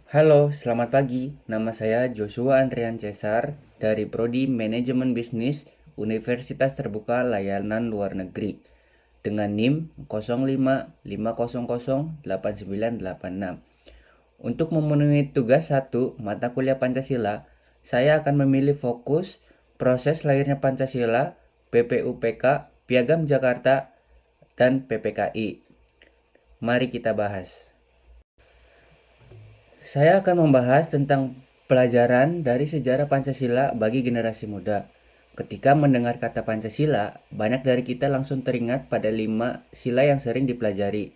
Halo, selamat pagi. Nama saya Joshua Andrian Cesar dari Prodi Manajemen Bisnis Universitas Terbuka Layanan Luar Negeri dengan NIM 05500896. Untuk memenuhi tugas 1 mata kuliah Pancasila, saya akan memilih fokus proses lahirnya Pancasila, PPUPK, Piagam Jakarta, dan PPKI. Mari kita bahas. Saya akan membahas tentang pelajaran dari sejarah Pancasila bagi generasi muda. Ketika mendengar kata Pancasila, banyak dari kita langsung teringat pada 5 sila yang sering dipelajari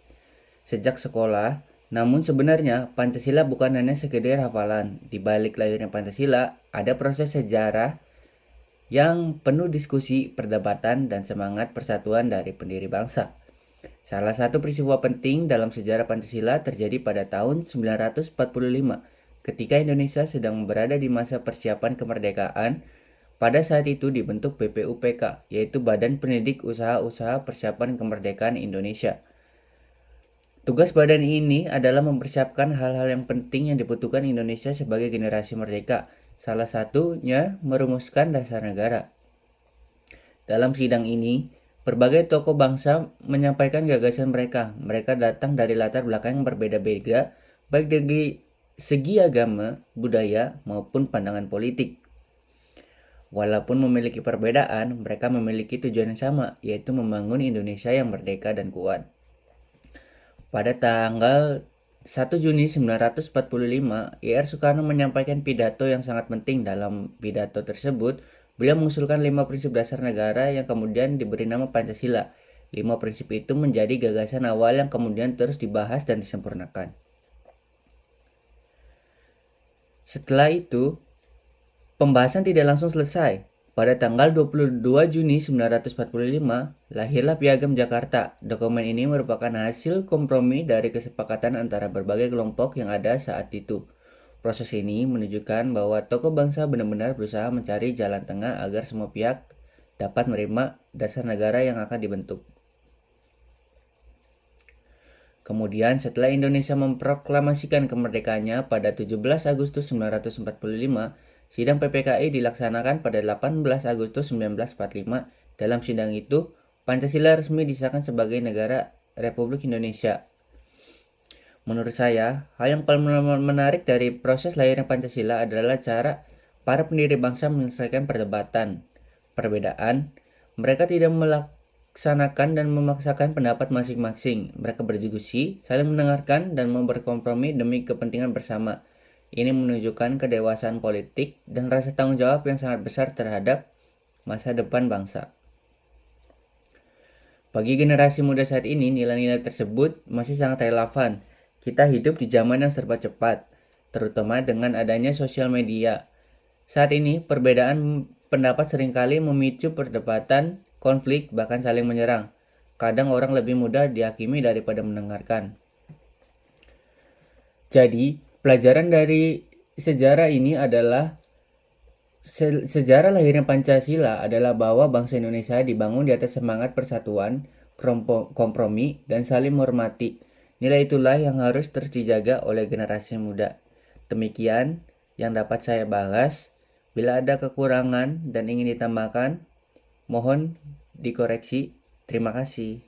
sejak sekolah. Namun sebenarnya Pancasila bukan hanya sekedar hafalan. Di balik lahirnya Pancasila, ada proses sejarah yang penuh diskusi, perdebatan, dan semangat persatuan dari pendiri bangsa. Salah satu peristiwa penting dalam sejarah Pancasila terjadi pada tahun 1945 ketika Indonesia sedang berada di masa persiapan kemerdekaan. Pada saat itu dibentuk BPUPK, yaitu Badan Pendidik Usaha-Usaha Persiapan Kemerdekaan Indonesia. Tugas badan ini adalah mempersiapkan hal-hal yang penting yang dibutuhkan Indonesia sebagai generasi merdeka. Salah satunya merumuskan dasar negara. Dalam sidang ini, berbagai tokoh bangsa menyampaikan gagasan mereka. Mereka datang dari latar belakang yang berbeda-beda, baik dari segi agama, budaya, maupun pandangan politik. Walaupun memiliki perbedaan, mereka memiliki tujuan yang sama, yaitu membangun Indonesia yang merdeka dan kuat. Pada tanggal 1 Juni 1945, Ir Soekarno menyampaikan pidato yang sangat penting. Dalam pidato tersebut, beliau mengusulkan 5 prinsip dasar negara yang kemudian diberi nama Pancasila. 5 prinsip itu menjadi gagasan awal yang kemudian terus dibahas dan disempurnakan. Setelah itu, pembahasan tidak langsung selesai. Pada tanggal 22 Juni 1945, lahirlah Piagam Jakarta. Dokumen ini merupakan hasil kompromi dari kesepakatan antara berbagai kelompok yang ada saat itu. Proses ini menunjukkan bahwa tokoh bangsa benar-benar berusaha mencari jalan tengah agar semua pihak dapat menerima dasar negara yang akan dibentuk. Kemudian setelah Indonesia memproklamasikan kemerdekaannya pada 17 Agustus 1945, sidang PPKI dilaksanakan pada 18 Agustus 1945. Dalam sidang itu, Pancasila resmi disahkan sebagai negara Republik Indonesia. Menurut saya, hal yang paling menarik dari proses lahirnya Pancasila adalah cara para pendiri bangsa menyelesaikan perbedaan. Mereka tidak melaksanakan dan memaksakan pendapat masing-masing. Mereka berdiskusi, saling mendengarkan, dan berkompromi demi kepentingan bersama. Ini menunjukkan kedewasaan politik dan rasa tanggung jawab yang sangat besar terhadap masa depan bangsa. Bagi generasi muda saat ini, nilai-nilai tersebut masih sangat relevan. Kita hidup di zaman yang serba cepat, terutama dengan adanya sosial media. Saat ini, perbedaan pendapat seringkali memicu perdebatan, konflik, bahkan saling menyerang. Kadang orang lebih mudah dihakimi daripada mendengarkan. Jadi, pelajaran dari sejarah ini adalah sejarah lahirnya Pancasila adalah bahwa bangsa Indonesia dibangun di atas semangat persatuan, kompromi, dan saling menghormati. Nilai itulah yang harus terus dijaga oleh generasi muda. Demikian yang dapat saya bahas. Bila ada kekurangan dan ingin ditambahkan, mohon dikoreksi. Terima kasih.